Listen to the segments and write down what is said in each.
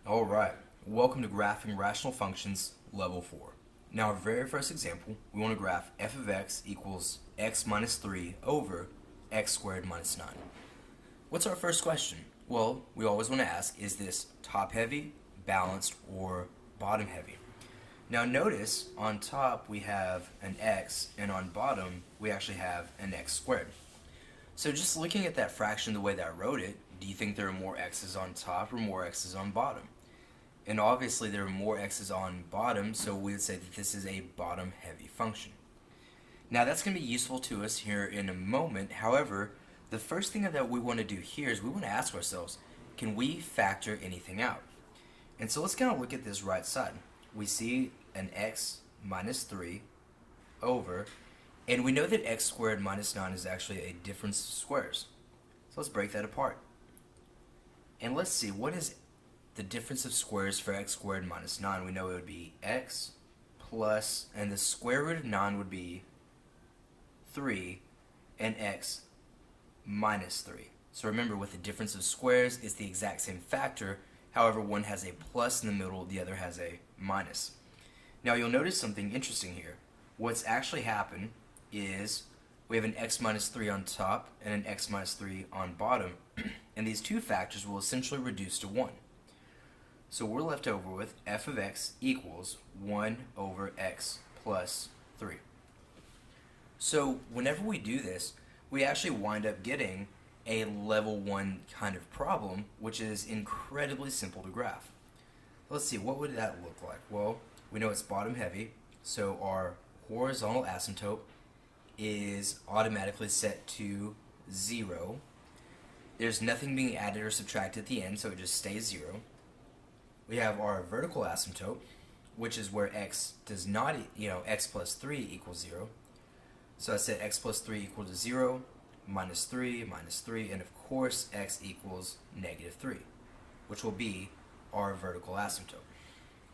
Alright, welcome to Graphing Rational Functions, Level 4. Now our very first example, we want to graph f of x equals x minus 3 over x squared minus 9. What's our first question? Well, we always want to ask, is this top heavy, balanced, or bottom heavy? Now notice, on top we have an x, and on bottom we actually have an x squared. So just looking at that fraction the way that I wrote it, do you think there are more x's on top or more x's on bottom? And obviously there are more x's on bottom, so we would say that this is a bottom heavy function. Now that's going to be useful to us here in a moment. However, the first thing that we want to do here is we want to ask ourselves, can we factor anything out? And so let's kind of look at this right side. We see an x minus 3 over, and we know that x squared minus 9 is actually a difference of squares. So let's break that apart. And let's see, what is the difference of squares for x squared minus 9? We know it would be x plus, and the square root of 9 would be 3, and x minus 3. So remember, with the difference of squares, it's the exact same factor. However, one has a plus in the middle, the other has a minus. Now you'll notice something interesting here. What's actually happened is we have an x minus 3 on top and an x minus 3 on bottom, and these two factors will essentially reduce to 1. So we're left over with f of x equals 1 over x plus 3. So whenever we do this, we actually wind up getting a level 1 kind of problem, which is incredibly simple to graph. Let's see, what would that look like? Well, we know it's bottom heavy, so our horizontal asymptote is automatically set to 0. There's nothing being added or subtracted at the end, so it just stays 0. We have our vertical asymptote, which is where x does not, x plus 3 equals 0. So I said x plus 3 equal to 0, minus 3, and of course x equals negative 3, which will be our vertical asymptote.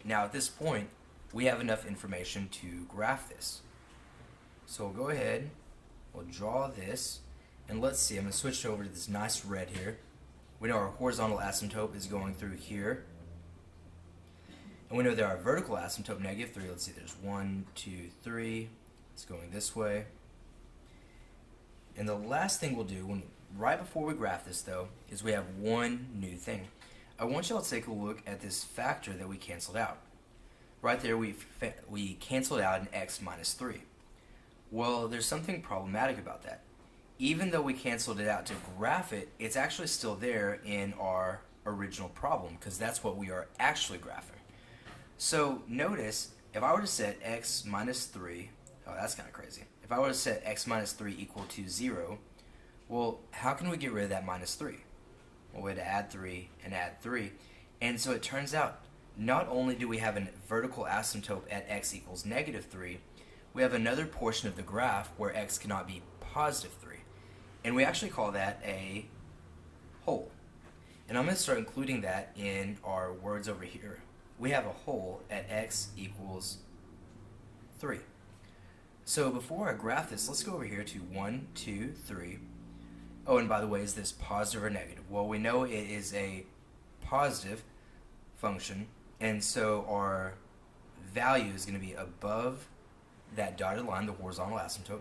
Now at this point, we have enough information to graph this. So we'll go ahead, we'll draw this, and let's see, I'm going to switch over to this nice red here. We know our horizontal asymptote is going through here. And we know that our vertical asymptote, negative 3, let's see, there's 1, 2, 3, it's going this way. And the last thing we'll do, right before we graph this though, is we have one new thing. I want y'all to take a look at this factor that we canceled out. Right there we canceled out an x minus 3. Well, there's something problematic about that. Even though we canceled it out to graph it, it's actually still there in our original problem, because that's what we are actually graphing. So notice, if I were to set x minus 3, oh that's kind of crazy. If I were to set x minus 3 equal to 0, well, how can we get rid of that minus 3? Well, we had to add 3 and add 3. And so it turns out, not only do we have a vertical asymptote at x equals negative 3, we have another portion of the graph where x cannot be positive 3. And we actually call that a hole. And I'm going to start including that in our words over here. We have a hole at x equals 3. So before I graph this, let's go over here to 1, 2, 3. Oh, and by the way, is this positive or negative? Well, we know it is a positive function, and so our value is going to be above that dotted line, the horizontal asymptote.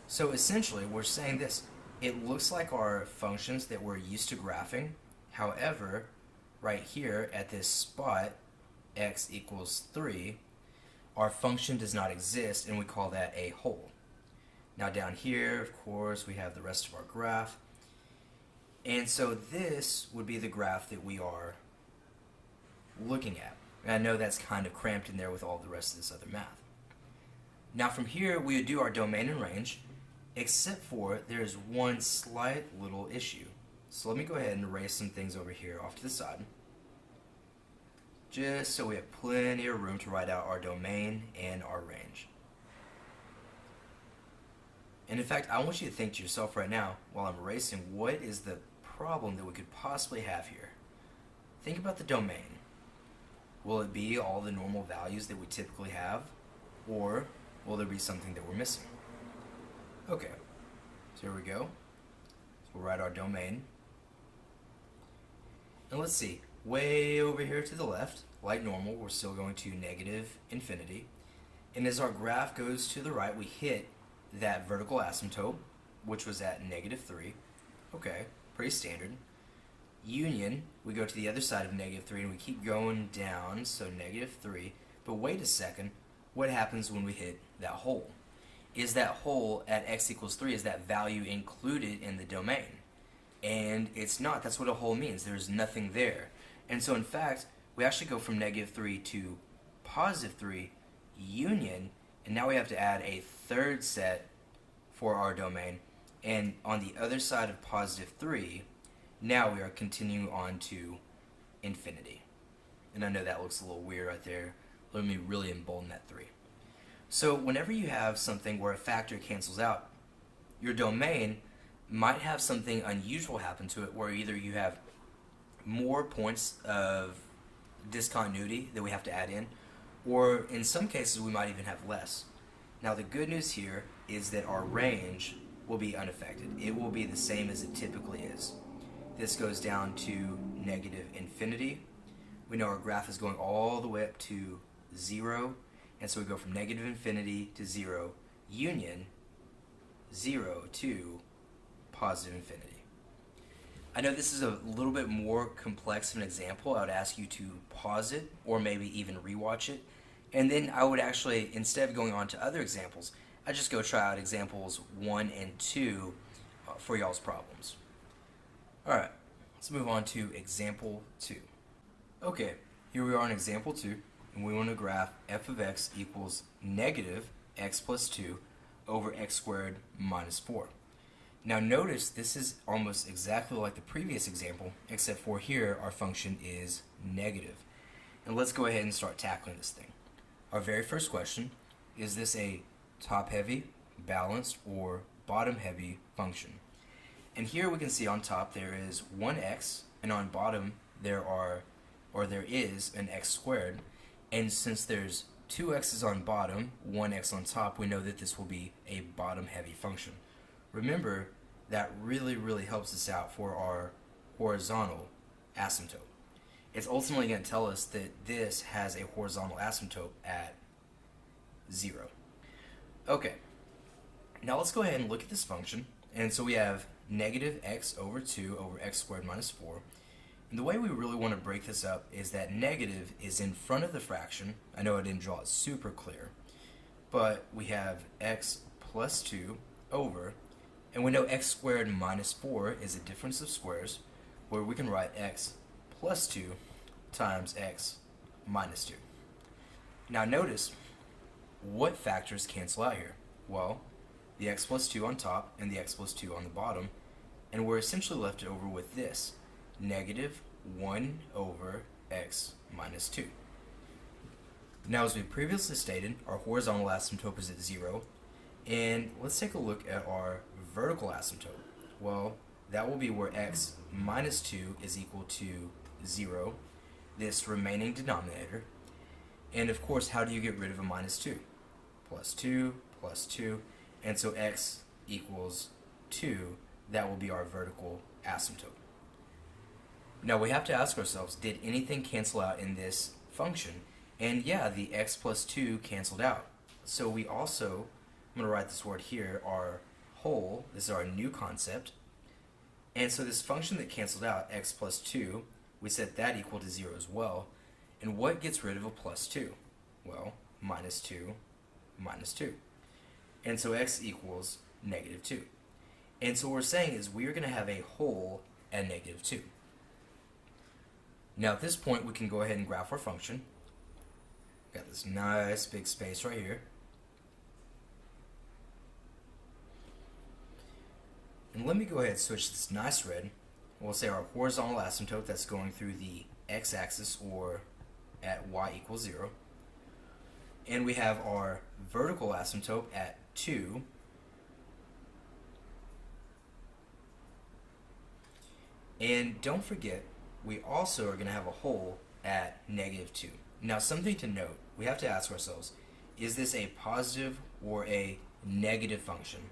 So essentially, we're saying this. It looks like our functions that we're used to graphing. However, right here at this spot, x equals 3, our function does not exist, and we call that a hole. Now down here, of course, we have the rest of our graph. And so this would be the graph that we are looking at. And I know that's kind of cramped in there with all the rest of this other math. Now from here, we would do our domain and range, except for there is one slight little issue. So let me go ahead and erase some things over here off to the side, just so we have plenty of room to write out our domain and our range. And in fact, I want you to think to yourself right now, while I'm erasing, what is the problem that we could possibly have here? Think about the domain. Will it be all the normal values that we typically have, or will there be something that we're missing? Okay, so here we go. So we'll write our domain. And let's see, Way over here to the left, like normal, we're still going to negative infinity. And as our graph goes to the right, we hit that vertical asymptote, which was at -3. Okay, pretty standard. Union, we go to the other side of -3 and we keep going down, so -3. But wait a second, what happens when we hit that hole? Is that hole at x equals 3, is that value included in the domain? And it's not. That's what a hole means. There's nothing there. And so in fact, we actually go from -3 to +3 union, and now we have to add a third set for our domain. And on the other side of +3, now we are continuing on to infinity. And I know that looks a little weird right there. Let me really embolden that 3. So whenever you have something where a factor cancels out, your domain might have something unusual happen to it, where either you have more points of discontinuity that we have to add in, or in some cases we might even have less. Now the good news here is that our range will be unaffected. It will be the same as it typically is. This goes down to -infinity. We know our graph is going all the way up to 0, and so we go from -infinity to 0, union 0 to +infinity. I know this is a little bit more complex of an example. I would ask you to pause it or maybe even rewatch it, and then I would actually, instead of going on to other examples, I'd just go try out examples 1 and 2 for y'all's problems. Alright, let's move on to example 2. Okay, here we are in example 2, and we want to graph f of x equals -x plus 2 over x squared minus 4. Now notice this is almost exactly like the previous example, except for here our function is negative. And let's go ahead and start tackling this thing. Our very first question, is this a top-heavy, balanced, or bottom-heavy function? And here we can see on top there is 1x, and on bottom there is an x squared. And since there's 2 x's on bottom, 1x on top, we know that this will be a bottom-heavy function. Remember, that really helps us out for our horizontal asymptote. It's ultimately going to tell us that this has a horizontal asymptote at 0. Okay, now let's go ahead and look at this function. And so we have -x over 2 over x squared minus 4. And the way we really want to break this up is that negative is in front of the fraction. I know I didn't draw it super clear, but we have x plus 2 over, and we know x squared minus 4 is a difference of squares, where we can write x plus 2 times x minus 2. Now notice, what factors cancel out here? Well, the x plus 2 on top and the x plus 2 on the bottom, and we're essentially left over with this, -1 over x minus 2. Now, as we previously stated, our horizontal asymptote is at 0, and let's take a look at our vertical asymptote. Well, that will be where x minus 2 is equal to 0, this remaining denominator. And of course, how do you get rid of a minus 2? Plus 2, plus 2, and so x equals 2. That will be our vertical asymptote. Now we have to ask ourselves, did anything cancel out in this function? And yeah, the x plus 2 canceled out. So we also, I'm going to write this word here, our whole, this is our new concept. And so this function that canceled out, x plus 2, we set that equal to 0 as well. And what gets rid of a plus 2? Well, minus 2, minus 2. And so x equals -2. And so what we're saying is we are going to have a whole at -2. Now at this point we can go ahead and graph our function. Got this nice big space right here. And let me go ahead and switch this nice red. We'll say our horizontal asymptote that's going through the x-axis or at y equals 0. And we have our vertical asymptote at 2. And don't forget, we also are going to have a whole at -2. Now something to note, we have to ask ourselves, is this a positive or a negative function?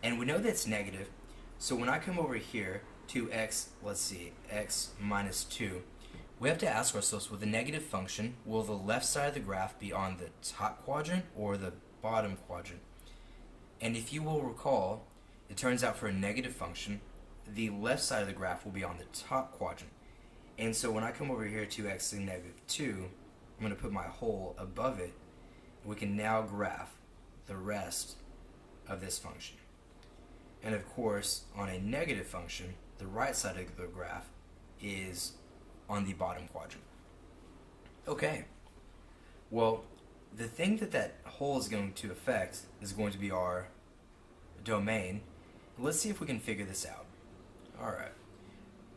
And we know that it's negative, so when I come over here to x, let's see, x minus 2, we have to ask ourselves, with a negative function, will the left side of the graph be on the top quadrant or the bottom quadrant? And if you will recall, it turns out for a negative function, the left side of the graph will be on the top quadrant. And so when I come over here to x to the negative 2, I'm going to put my hole above it. We can now graph the rest of this function. And of course, on a negative function, the right side of the graph is on the bottom quadrant. Okay, well, the thing that hole is going to affect is going to be our domain. Let's see if we can figure this out. Alright,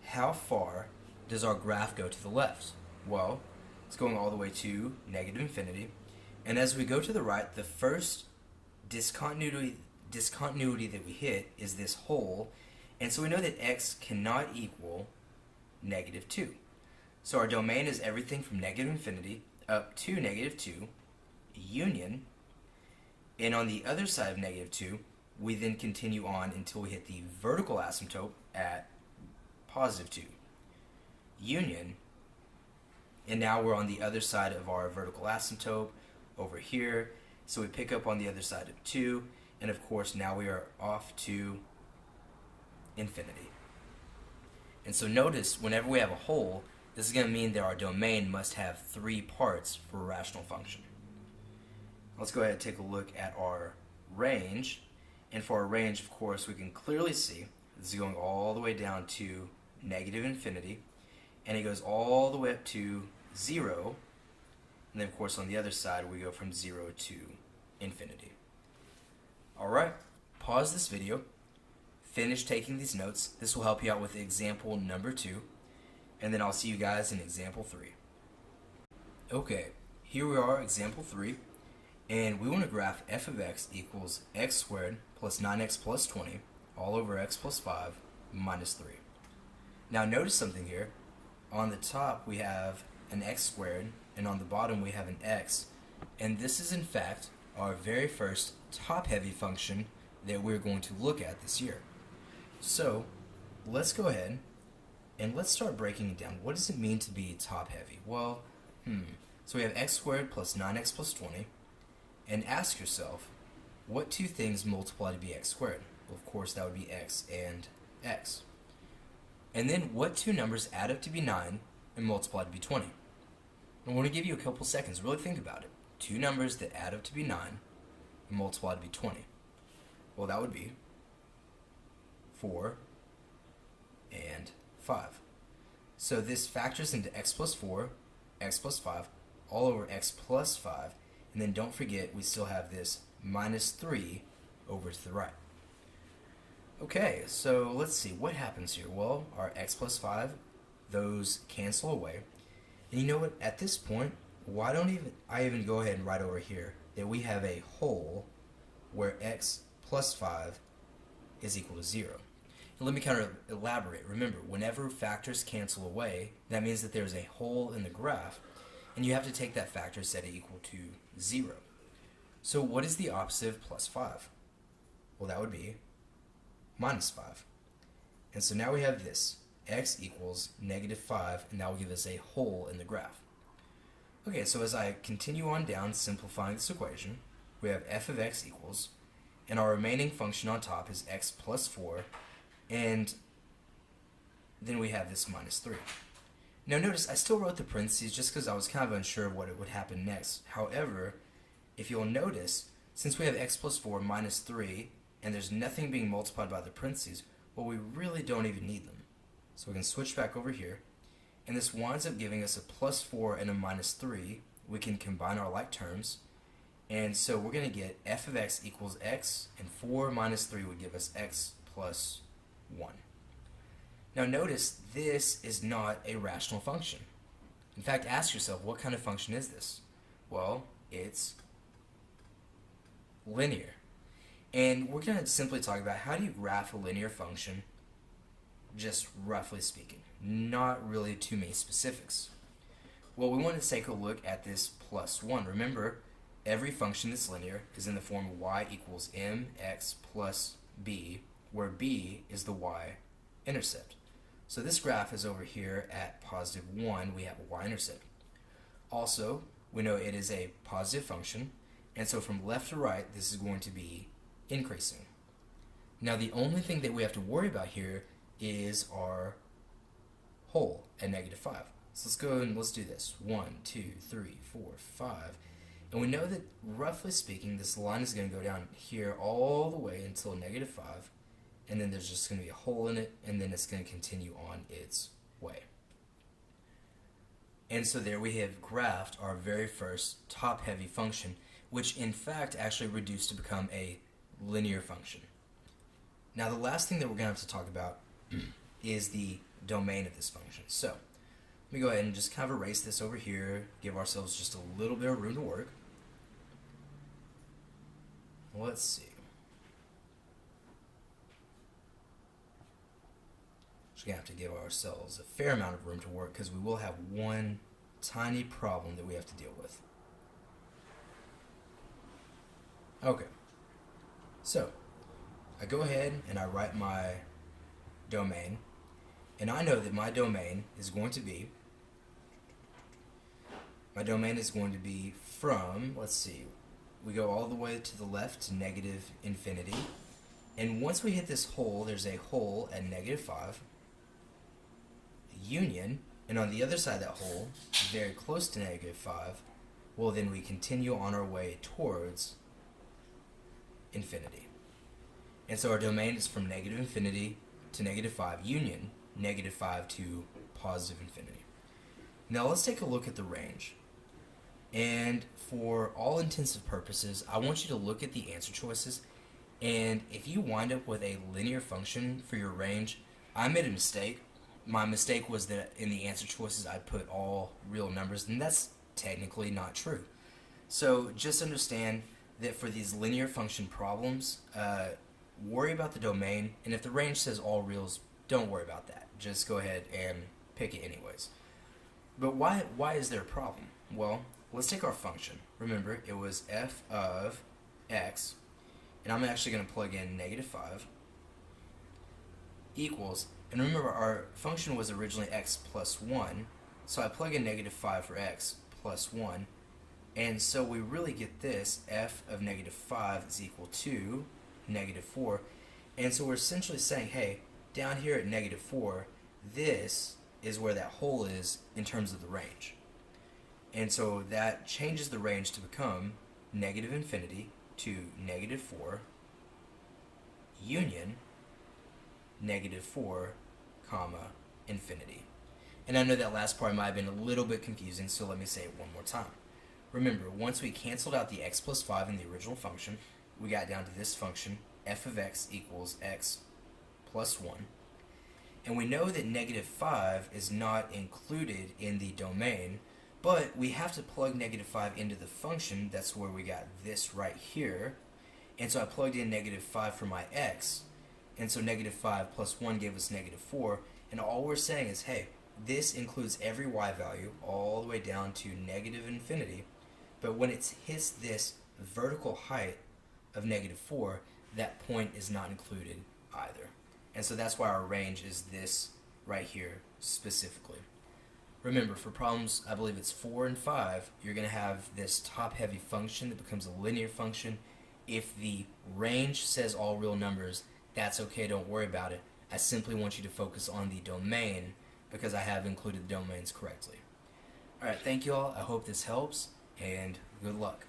how far does our graph go to the left? Well, it's going all the way to negative infinity. And as we go to the right, the first discontinuity that we hit is this hole. And so we know that x cannot equal negative 2. So our domain is everything from negative infinity up to negative 2, union. And on the other side of negative 2, we then continue on until we hit the vertical asymptote at positive 2, union. And now we're on the other side of our vertical asymptote over here. So we pick up on the other side of 2. And of course, now we are off to infinity. And so notice, whenever we have a hole, this is going to mean that our domain must have 3 parts for a rational function. Let's go ahead and take a look at our range. And for our range, of course, we can clearly see this is going all the way down to negative infinity. And it goes all the way up to 0. And then, of course, on the other side, we go from 0 to infinity. Alright, pause this video. Finish taking these notes. This will help you out with example number 2. And then I'll see you guys in example 3. Okay, here we are, example 3. And we want to graph f of x equals x squared plus 9x plus 20 all over x plus 5 minus 3. Now notice something here. On the top we have an x squared, and on the bottom we have an x. And this is in fact our very first top-heavy function that we're going to look at this year. So let's go ahead and let's start breaking it down. What does it mean to be top-heavy? Well, so we have x squared plus 9x plus 20. And ask yourself, what two things multiply to be x squared? Well, of course, that would be x and x. And then what two numbers add up to be 9 and multiply to be 20? I want to give you a couple seconds. Really think about it. Two numbers that add up to be 9 and multiply to be 20. Well, that would be 4 and 5. So this factors into x plus 4, x plus 5, all over x plus 5. And then don't forget, we still have this minus 3 over to the right. Okay, so let's see, what happens here? Well, our x plus 5, those cancel away. And you know what, at this point, why don't I even go ahead and write over here that we have a hole where x plus 5 is equal to 0. And let me kind of elaborate. Remember, whenever factors cancel away, that means that there's a hole in the graph, and you have to take that factor, set it equal to 0. So what is the opposite of plus 5? Well, that would be minus 5. And so now we have this, x equals negative 5, and that will give us a hole in the graph. Okay, so as I continue on down, simplifying this equation, we have f of x equals, and our remaining function on top is x plus 4, and then we have this minus 3. Now notice I still wrote the parentheses just because I was kind of unsure of what would happen next. However, if you'll notice, since we have x plus 4 minus 3, and there's nothing being multiplied by the parentheses, well, we really don't even need them. So we can switch back over here, and this winds up giving us a plus 4 and a minus 3. We can combine our like terms, and so we're going to get f of x equals x, and 4 minus 3 would give us x plus 1. Now notice, this is not a rational function. In fact, ask yourself, what kind of function is this? Well, it's linear. And we're going to simply talk about how do you graph a linear function, just roughly speaking. Not really too many specifics. Well, we want to take a look at this plus 1. Remember, every function that's linear is in the form of y equals mx plus b, where b is the y-intercept. So this graph is over here at positive 1, we have a y-intercept. Also, we know it is a positive function, and so from left to right, this is going to be increasing. Now the only thing that we have to worry about here is our hole at negative 5. So let's go and let's do this. 1, 2, 3, 4, 5. And we know that, roughly speaking, this line is going to go down here all the way until negative 5, and then there's just going to be a hole in it, and then it's going to continue on its way. And so there we have graphed our very first top-heavy function, which in fact actually reduced to become a linear function. Now the last thing that we're going to have to talk about is the domain of this function. So let me go ahead and just kind of erase this over here, give ourselves just a little bit of room to work. Let's see. Just going to have to give ourselves a fair amount of room to work because we will have one tiny problem that we have to deal with. Okay, so I go ahead and I write my domain, and I know that my domain is going to be from, let's see, we go all the way to the left to negative infinity, and once we hit this hole, there's a hole at negative 5, union, and on the other side of that hole, very close to negative 5, well then we continue on our way towards infinity. And so our domain is from negative infinity to negative 5, union negative 5 to positive infinity. Now let's take a look at the range. And for all intensive purposes, I want you to look at the answer choices, and if you wind up with a linear function for your range, I made a mistake. My mistake was that in the answer choices I put all real numbers, and that's technically not true. So just understand that for these linear function problems, worry about the domain, and if the range says all reals, don't worry about that. Just go ahead and pick it anyways. But why is there a problem? Well, let's take our function. Remember, it was f of x, and I'm actually going to plug in negative 5 equals, and remember our function was originally x plus 1, so I plug in negative 5 for x plus 1, and so we really get this, f of negative 5 is equal to negative 4, and so we're essentially saying, hey, down here at negative 4, this is where that hole is in terms of the range. And so that changes the range to become negative infinity to negative 4 union negative 4 comma infinity. And I know that last part might have been a little bit confusing, so let me say it one more time. Remember, once we canceled out the x plus 5 in the original function, we got down to this function, f of x equals x plus 1. And we know that negative 5 is not included in the domain, but we have to plug negative 5 into the function. That's where we got this right here. And so I plugged in negative 5 for my x, and so negative 5 plus 1 gave us negative 4. And all we're saying is, hey, this includes every y value all the way down to negative infinity, but when it hits this vertical height of negative 4, that point is not included either. And so that's why our range is this right here specifically. Remember, for problems, I believe it's 4 and 5, you're going to have this top-heavy function that becomes a linear function. If the range says all real numbers, that's okay, don't worry about it. I simply want you to focus on the domain because I have included the domains correctly. Alright, thank you all. I hope this helps, and good luck.